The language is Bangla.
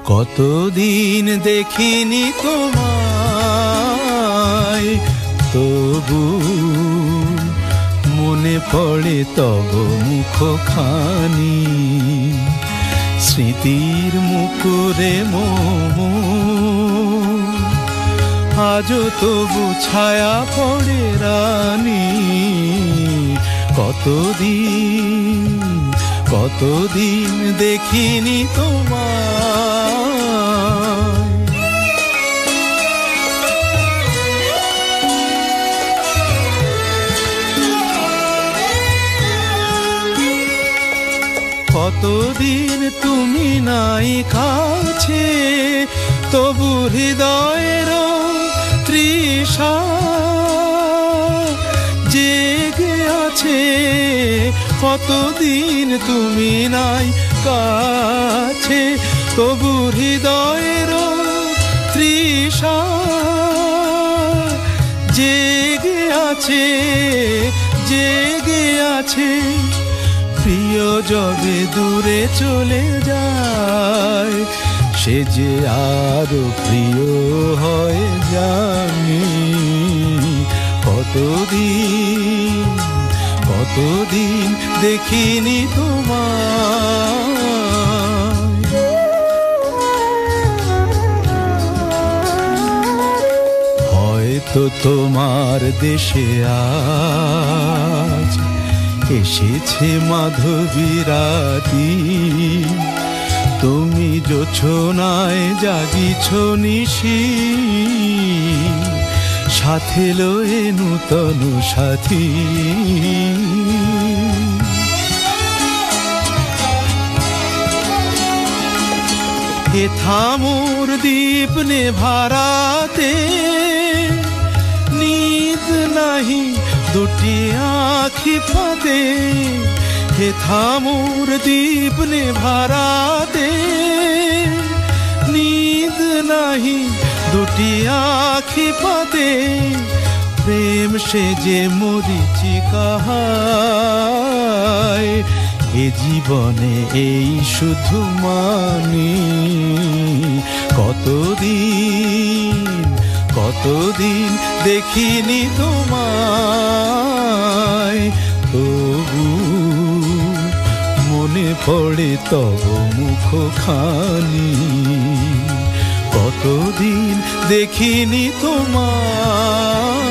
কতদিন দেখিনি তোমায়, তবু মনে পড়ে তব মুখখানি। স্মৃতির মুকুরে আজও তবু ছায়া পড়ে রানী। কতদিন দেখিনি তোমায়। কতদিন তুমি নাই কাছে, তবু হৃদয়ের তৃষা জেগে আছে। কতদিন তুমি নাই কাছে, তবু হৃদয়ের তৃষা জেগে আছে, জেগে আছে। প্রিয় যবে দূরে চলে যায়, সে যে আরো প্রিয় হয়ে জানি। কতদিন দেখিনি তোমায়। হয়তো তোমার দেশে আজ এসেছে মাধবী রাতি। তুমি জোছনায় জাগিছ নিশি, সাথে লয়ে নূতন সাথী। হে থামুর দীপ নেভারাতে, নিদ নাহি দুটি আখি ফাঁদে। হে থামুর দীপ নেভারাতে, নিদ নাহি দুটি আখি পাতে। প্রেম সে যে মরিচিকা হায়, এ জীবনে এই শুধু মানি। কতদিন দেখিনি তোমায়, তবু মনে পড়ে তব মুখখানি। কতদিন দেখিনি তোমায়।